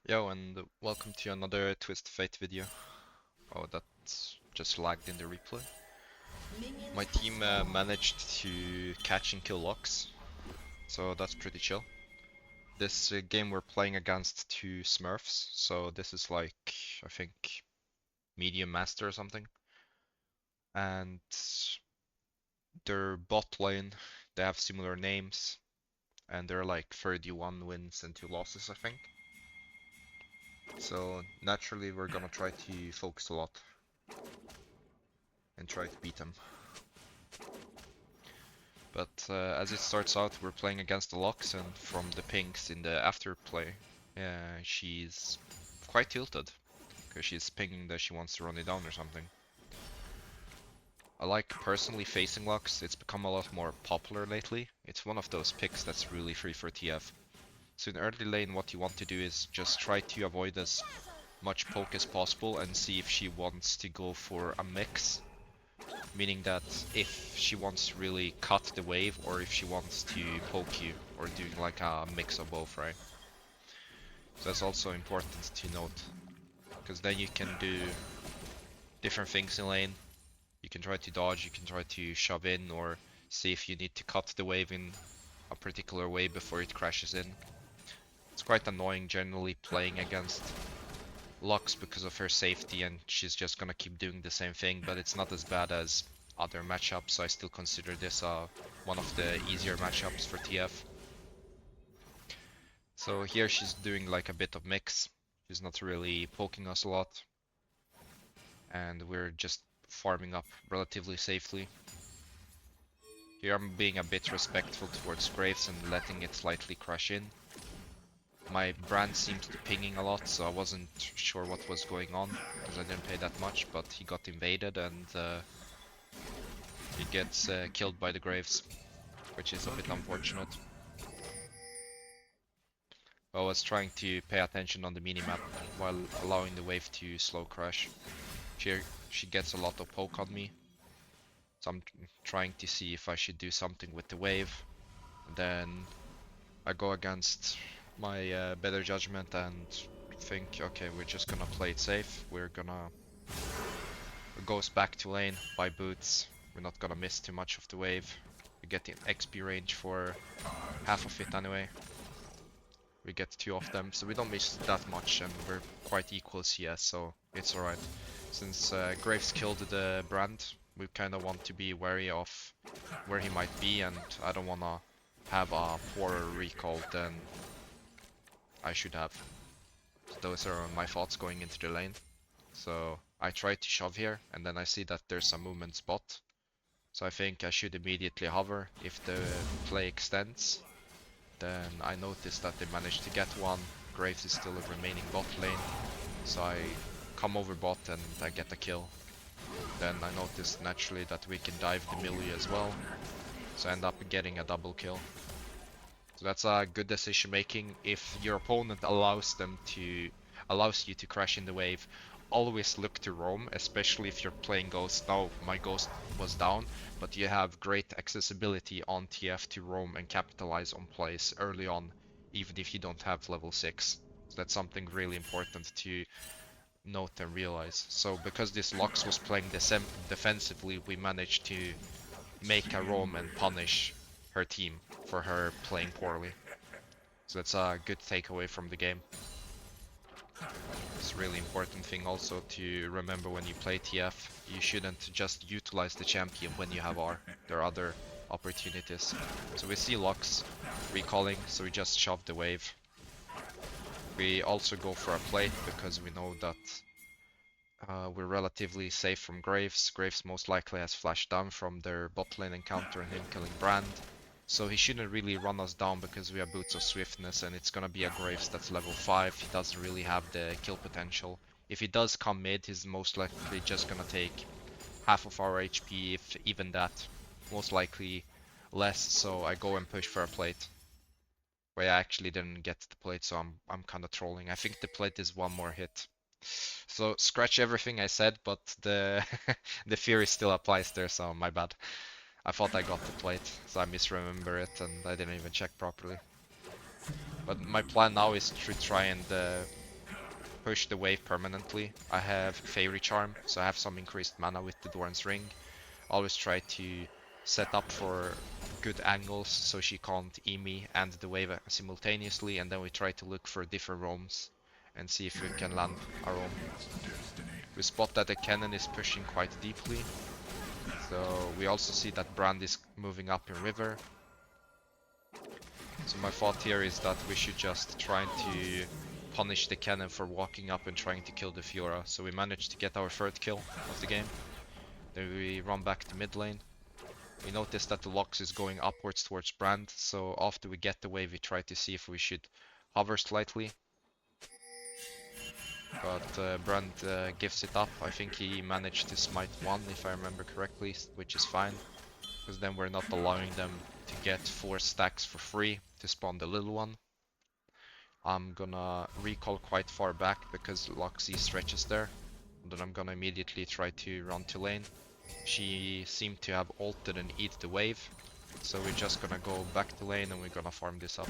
Yo, and welcome to another Twist Fate video. Oh, that just lagged in the replay. My team managed to catch and kill Lux, so that's pretty chill. This game we're playing against two Smurfs, so this is like, I think, medium master or something. And their bot lane, they have similar names, and they're like 31 wins and 2 losses, I think. So naturally we're gonna try to focus a lot and try to beat them. But as it starts out, we're playing against the Lux, and from the pings in the afterplay, she's quite tilted, because she's pinging that she wants to run it down or something. I like personally facing Lux, it's become a lot more popular lately. It's one of those picks that's really free for TF. So in early lane, what you want to do is just try to avoid as much poke as possible and see if she wants to go for a mix. Meaning that if she wants to really cut the wave or if she wants to poke you or doing like a mix of both, right? So that's also important to note, because then you can do different things in lane. You can try to dodge, you can try to shove in, or see if you need to cut the wave in a particular way before it crashes in. It's quite annoying generally playing against Lux because of her safety, and she's just gonna keep doing the same thing, but it's not as bad as other matchups, so I still consider this one of the easier matchups for TF. So here she's doing like a bit of mix. She's not really poking us a lot, and we're just farming up relatively safely. Here I'm being a bit respectful towards Graves and letting it slightly crash in. My brand seems to pinging a lot, so I wasn't sure what was going on, because I didn't pay that much, but he got invaded and he gets killed by the Graves, which is a bit unfortunate. I was trying to pay attention on the minimap while allowing the wave to slow crash. She gets a lot of poke on me, so I'm trying to see if I should do something with the wave. And then I go against my better judgment and think, okay, we're just gonna play it safe. We're gonna goes back to lane, buy boots. We're not gonna miss too much of the wave. We get the XP range for half of it anyway. We get 2 of them, so we don't miss that much, and we're quite equal CS, so it's alright. Since Graves killed the brand, we kinda want to be wary of where he might be, and I don't wanna have a poorer recall than I should have. So those are my thoughts going into the lane. So I try to shove here, and then I see that there's a movement spot. So I think I should immediately hover if the play extends. Then I notice that they managed to get one. Graves is still a remaining bot lane. So I come over bot and I get a kill. Then I notice naturally that we can dive the melee as well. So I end up getting a double kill. So that's a good decision making. If your opponent allows you to crash in the wave, always look to roam, especially if you're playing Ghost. Now my Ghost was down, but you have great accessibility on TF to roam and capitalize on plays early on, even if you don't have level 6. So that's something really important to note and realize. So because this Lux was playing defensively, we managed to make a roam and punish her team for her playing poorly. So that's a good takeaway from the game. It's a really important thing also to remember when you play TF. You shouldn't just utilize the champion when you have R. There are other opportunities. So we see Lux recalling, so we just shove the wave. We also go for a plate because we know that we're relatively safe from Graves. Graves most likely has flashed down from their bot lane encounter and him killing Brand. So he shouldn't really run us down because we have Boots of Swiftness, and it's gonna be a Graves that's level 5. He doesn't really have the kill potential. If he does come mid, he's most likely just gonna take half of our HP, if even that. Most likely less, so I go and push for a plate. Where I actually didn't get the plate, so I'm kinda trolling. I think the plate is one more hit. So scratch everything I said, but the the theory still applies there, so my bad. I thought I got the plate, so I misremember it and I didn't even check properly. But my plan now is to try and push the wave permanently. I have Fairy Charm, so I have some increased mana with the Doran's Ring. Always try to set up for good angles so she can't E me and the wave simultaneously, and then we try to look for different roams and see if we can land our roam. We spot that the cannon is pushing quite deeply, so we also see that Brand is moving up in river. So my thought here is that we should just try to punish the cannon for walking up and trying to kill the Fiora. So we managed to get our third kill of the game. Then we run back to mid lane. We notice that the Lux is going upwards towards Brand, so after we get the wave we try to see if we should hover slightly. But Brand gives it up. I think he managed to smite one if I remember correctly, which is fine. Because then we're not allowing them to get 4 stacks for free to spawn the little one. I'm gonna recall quite far back because Luxie stretches there. Then I'm gonna immediately try to run to lane. She seemed to have ulted and eat the wave. So we're just gonna go back to lane and we're gonna farm this up.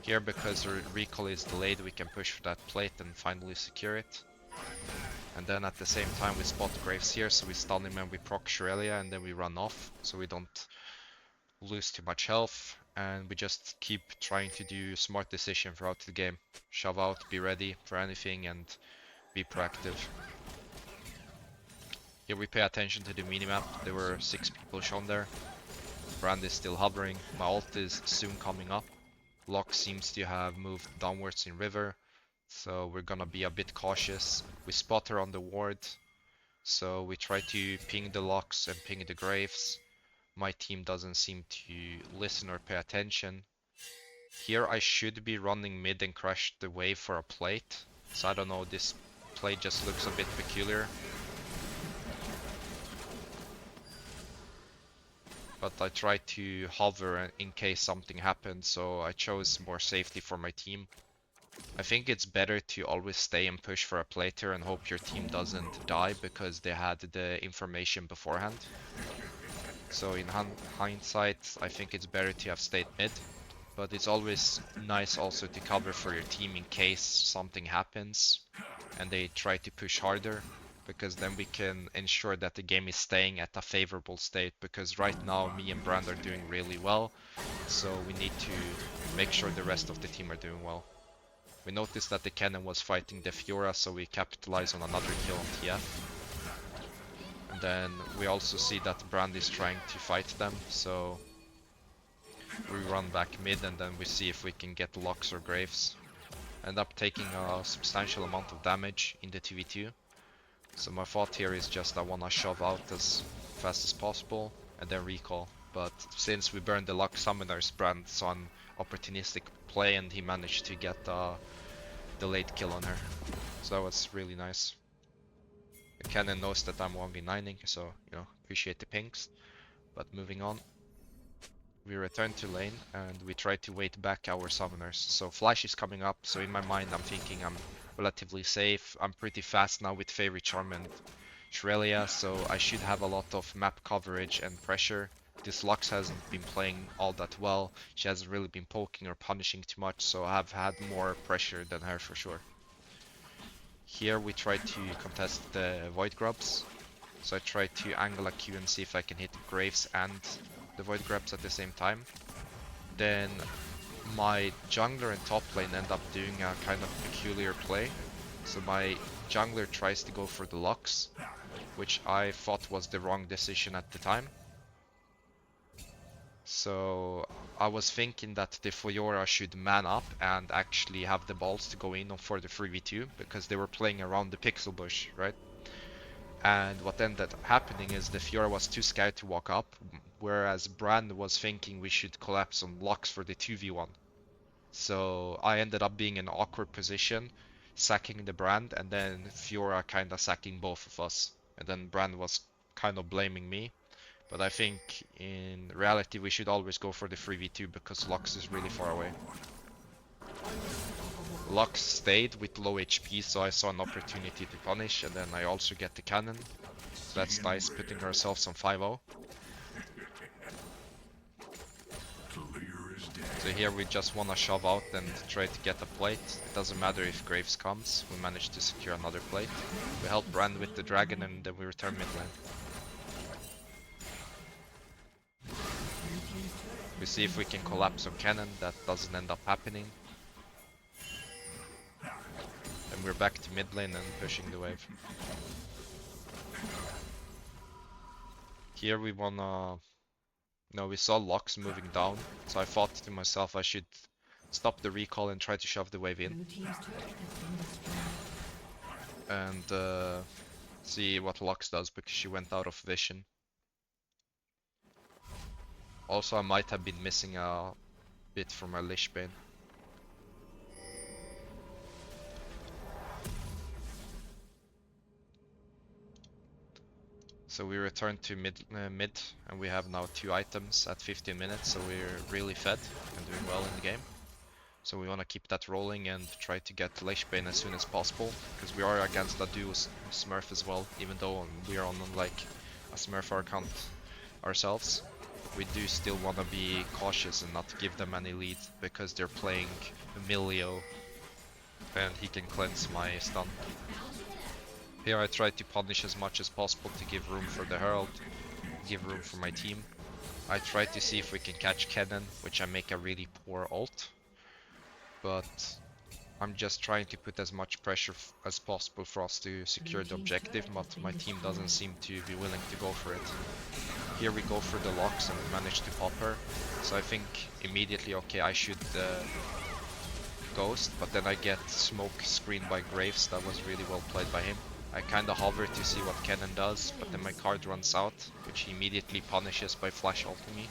Here, because the recall is delayed, we can push for that plate and finally secure it. And then at the same time we spot Graves here, so we stun him and we proc Shrelia and then we run off, so we don't lose too much health. And we just keep trying to do smart decision throughout the game. Shove out, be ready for anything and be proactive. Here we pay attention to the minimap. There were 6 people shown there. Brand is still hovering. My ult is soon coming up. Locke seems to have moved downwards in river, so we're gonna be a bit cautious. We spot her on the ward, so we try to ping the Locks and ping the Graves. My team doesn't seem to listen or pay attention. Here I should be running mid and crash the wave for a plate, so I don't know, this plate just looks a bit peculiar. But I tried to hover in case something happened, so I chose more safety for my team. I think it's better to always stay and push for a plate here and hope your team doesn't die because they had the information beforehand. So in hindsight, I think it's better to have stayed mid. But it's always nice also to cover for your team in case something happens and they try to push harder. Because then we can ensure that the game is staying at a favorable state, because right now me and Brand are doing really well, so we need to make sure the rest of the team are doing well. We noticed that the cannon was fighting the Fiora, so we capitalize on another kill on TF. And then we also see that Brand is trying to fight them, so we run back mid and then we see if we can get Lux or Graves. End up taking a substantial amount of damage in the 2v2. So my thought here is just I wanna shove out as fast as possible and then recall. But since we burned the Lux Summoners, Brand saw an opportunistic play and he managed to get the late kill on her. So that was really nice. The cannon knows that I'm 1v9ing, so you know, appreciate the pings. But moving on. We return to lane and we try to wait back our summoners. So Flash is coming up, so in my mind I'm thinking I'm relatively safe. I'm pretty fast now with Fairy Charm and Shrelia, so I should have a lot of map coverage and pressure. This Lux hasn't been playing all that well. She hasn't really been poking or punishing too much, so I've had more pressure than her for sure. Here we try to contest the Void Grubs. So I try to angle a Q and see if I can hit Graves and the Void Grubs at the same time. Then my jungler and top lane end up doing a kind of peculiar play. So my jungler tries to go for the Lux, which I thought was the wrong decision at the time. So I was thinking that the Fiora should man up and actually have the balls to go in for the 3v2 because they were playing around the pixel bush, right? And what ended up happening is the Fiora was too scared to walk up, whereas Brand was thinking we should collapse on Lux for the 2v1. So I ended up being in an awkward position, sacking the Brand, and then Fiora kinda sacking both of us. And then Brand was kind of blaming me. But I think in reality we should always go for the 3v2 because Lux is really far away. Lux stayed with low HP, so I saw an opportunity to punish, and then I also get the cannon. So that's nice, putting ourselves on 5-0. So So here we just wanna shove out and try to get a plate. It doesn't matter if Graves comes, we manage to secure another plate. We help Brand with the dragon and then we return mid lane. We see if we can collapse on cannon, that doesn't end up happening. And we're back to mid lane and pushing the wave. Here we wanna... No, we saw Lux moving down, so I thought to myself I should stop the recall and try to shove the wave in. And see what Lux does, because she went out of vision. Also, I might have been missing a bit from my Lich Bane. So we return to mid, and we have now 2 items at 15 minutes, so we're really fed and doing well in the game. So we want to keep that rolling and try to get Lich Bane as soon as possible, because we are against a duo Smurf as well, even though we are on like a Smurf account ourselves. We do still want to be cautious and not give them any lead, because they're playing Emilio and he can cleanse my stun. Here I try to punish as much as possible to give room for the Herald, give room for my team. I try to see if we can catch Cannon, which I make a really poor ult. But I'm just trying to put as much pressure as possible for us to secure the objective, but my team doesn't seem to be willing to go for it. Here we go for the Lux and we manage to pop her. So I think immediately, okay, I should Ghost, but then I get smoke screened by Graves. That was really well played by him. I kinda hover to see what Cannon does, but then my card runs out, which he immediately punishes by flash ulting me.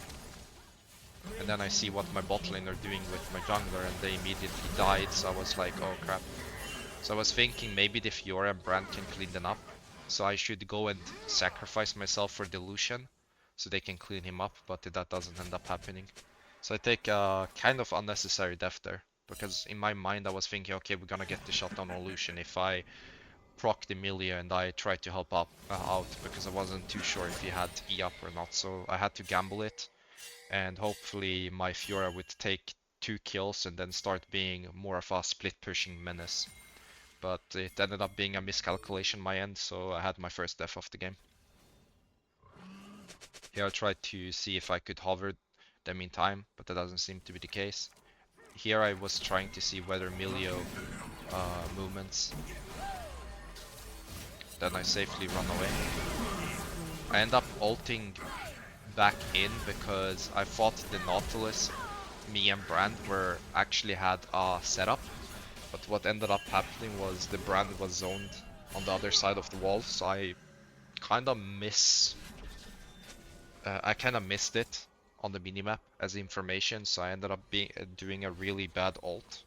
And then I see what my bot lane are doing with my jungler, and they immediately died, so I was like, oh crap. So I was thinking maybe the Fiora and Brand can clean them up, so I should go and sacrifice myself for Delusion, so they can clean him up, but that doesn't end up happening. So I take a kind of unnecessary death there, because in my mind I was thinking, okay, we're gonna get the shutdown on Lucian if I proc the Emilia and I tried to help out, because I wasn't too sure if he had E up or not, so I had to gamble it. And hopefully my Fiora would take 2 kills and then start being more of a split pushing menace. But it ended up being a miscalculation on my end, so I had my first death of the game. Here I tried to see if I could hover them in time, but that doesn't seem to be the case. Here I was trying to see whether Milio movements. Then I safely run away. I end up ulting back in because I thought the Nautilus, me and Brand were actually had a setup, but what ended up happening was the Brand was zoned on the other side of the wall, so I kinda missed it on the minimap as information, so I ended up doing a really bad ult,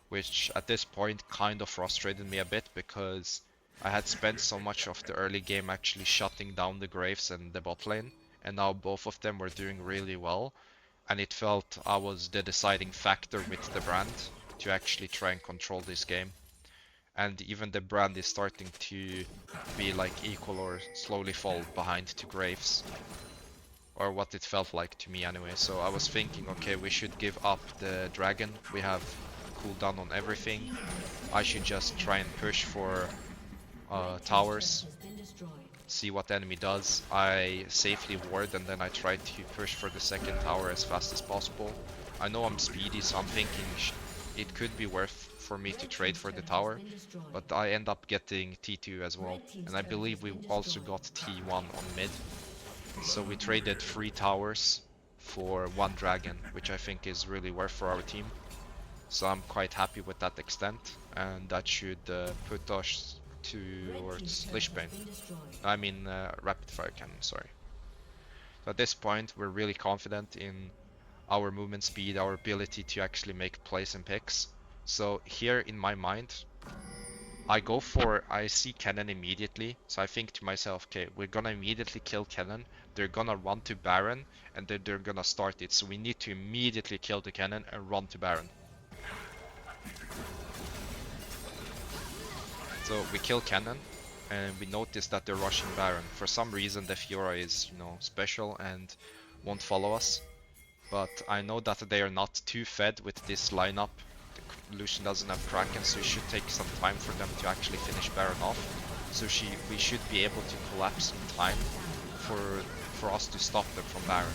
which at this point kind of frustrated me a bit, because I had spent so much of the early game actually shutting down the Graves and the bot lane, and now both of them were doing really well, and it felt I was the deciding factor with the Brand to actually try and control this game. And even the Brand is starting to be like equal or slowly fall behind to Graves, or what it felt like to me anyway. So I was thinking, okay, we should give up the dragon, we have cooldown on everything. I should just try and push for towers, see what the enemy does. I safely ward and then I try to push for the second tower as fast as possible. I know I'm speedy, so I'm thinking it could be worth for me to trade for the tower, but I end up getting T2 as well, and I believe we also got T1 on mid. So we traded 3 towers for 1 dragon, which I think is really worth for our team. So I'm quite happy with that extent, and that should put us towards Lich Bane. I mean Rapid Fire Cannon, sorry. So at this point we're really confident in our movement speed, our ability to actually make plays and picks. So here in my mind, I see Cannon immediately, so I think to myself, okay, we're gonna immediately kill Cannon, they're gonna run to Baron, and then they're gonna start it, so we need to immediately kill the Cannon and run to Baron. So we kill Cannon, and we notice that they're rushing Baron. For some reason the Fiora is, special and won't follow us. but I know that they are not too fed with this lineup. The Lucian doesn't have Kraken, so it should take some time for them to actually finish Baron off. So we should be able to collapse in time for us to stop them from Baron.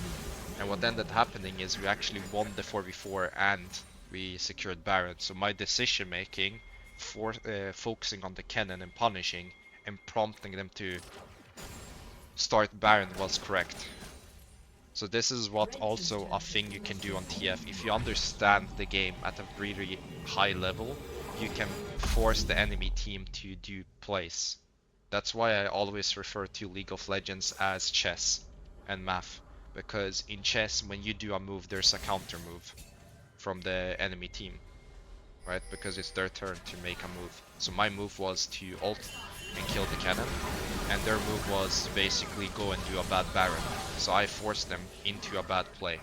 And what ended happening is we actually won the 4v4 and we secured Baron. So my decision making for focusing on the cannon and punishing and prompting them to start Baron was correct. So this is what also a thing you can do on TF. If you understand the game at a really high level, you can force the enemy team to do plays. That's why I always refer to League of Legends as chess and math. Because in chess, when you do a move, there's a counter move from the enemy team, right? Because it's their turn to make a move. So my move was to ult and kill the cannon, and their move was to basically go and do a bad Baron. So I forced them into a bad play.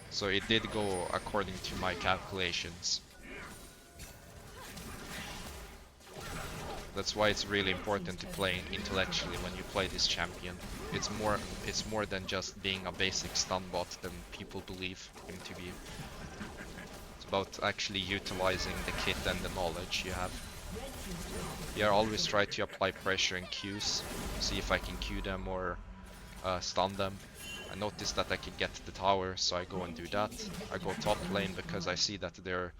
So it did go according to my calculations. That's why it's really important to play intellectually when you play this champion. It's more than just being a basic stun bot than people believe him to be. It's about actually utilizing the kit and the knowledge you have. Yeah, I always try to apply pressure in Qs, see if I can Q them or stun them. I noticed that I can get the tower, so I go and do that. I go top lane because I see that they're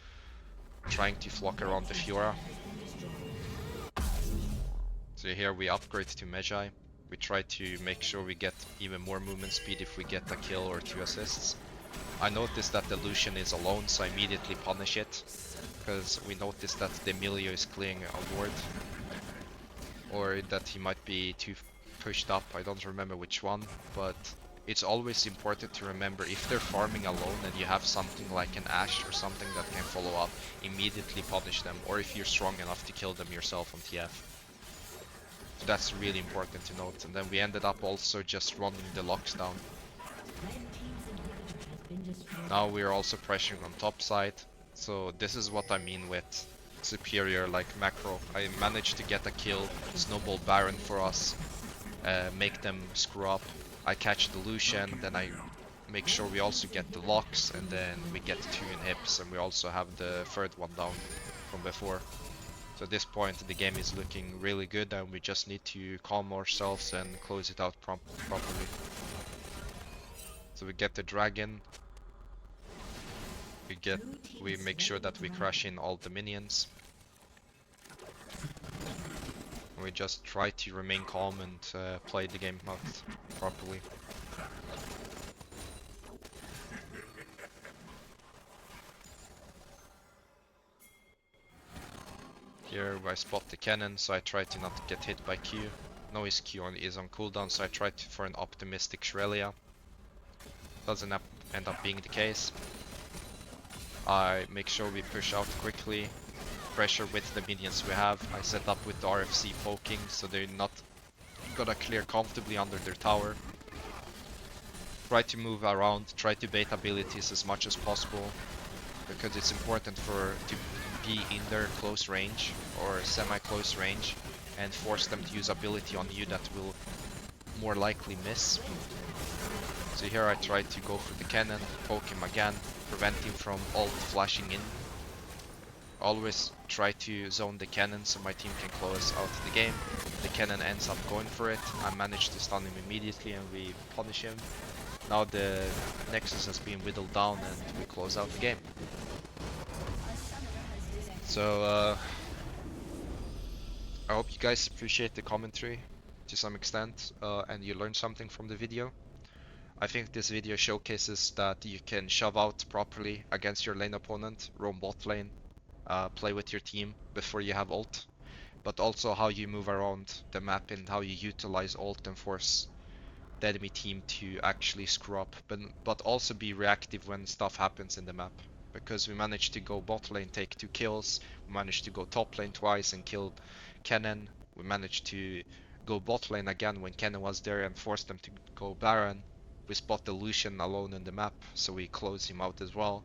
trying to flock around the Fiora. So here we upgrade to Magi. We try to make sure we get even more movement speed if we get a kill or 2 assists. I noticed that the Lucian is alone, so I immediately punish it. Because we noticed that the Emilio is clearing a ward. Or that he might be too pushed up, I don't remember which one. But it's always important to remember if they're farming alone and you have something like an Ashe or something that can follow up, immediately punish them. Or if you're strong enough to kill them yourself on TF. So that's really important to note. And then we ended up also just running the locks down. Now we're also pressuring on top side. So this is what I mean with superior like macro. I managed to get a kill, snowball Baron for us, make them screw up. I catch the Lucian, then I make sure we also get the locks, and then we get 2 inhibs, and we also have the third one down from before. So at this point the game is looking really good, and we just need to calm ourselves and close it out properly. So we get the dragon. We make sure that we crash in all the minions. We just try to remain calm and play the game out properly. Here I spot the cannon, so I try to not get hit by Q. No, his Q is on cooldown, so I try for an optimistic Shrelia. Doesn't end up being the case. I make sure we push out quickly, pressure with the minions we have. I set up with the RFC poking, so they're not gonna clear comfortably under their tower. Try to move around, try to bait abilities as much as possible, because it's important to be in their close range or semi-close range and force them to use ability on you that will more likely miss. So here I try to go for the cannon, poke him again, prevent him from ult flashing in. Always try to zone the cannon so my team can close out the game. The cannon ends up going for it. I manage to stun him immediately and we punish him. Now the Nexus has been whittled down and we close out the game. So I hope you guys appreciate the commentary to some extent and you learned something from the video. I think this video showcases that you can shove out properly against your lane opponent, roam bot lane, play with your team before you have ult, but also how you move around the map and how you utilize ult and force the enemy team to actually screw up, but also be reactive when stuff happens in the map. Because we managed to go bot lane, take 2 kills, we managed to go top lane twice and kill Kennen, we managed to go bot lane again when Kennen was there and force them to go Baron. We spot the Lucian alone in the map, so we close him out as well.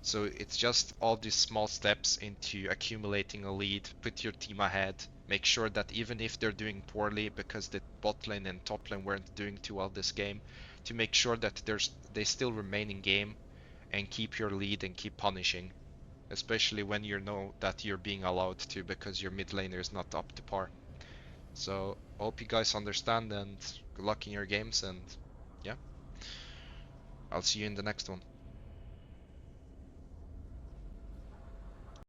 So it's just all these small steps into accumulating a lead, put your team ahead, make sure that even if they're doing poorly because the bot lane and top lane weren't doing too well this game, to make sure that they still remain in game and keep your lead and keep punishing, especially when you know that you're being allowed to because your mid laner is not up to par. So hope you guys understand, and good luck in your games, and yeah, I'll see you in the next one.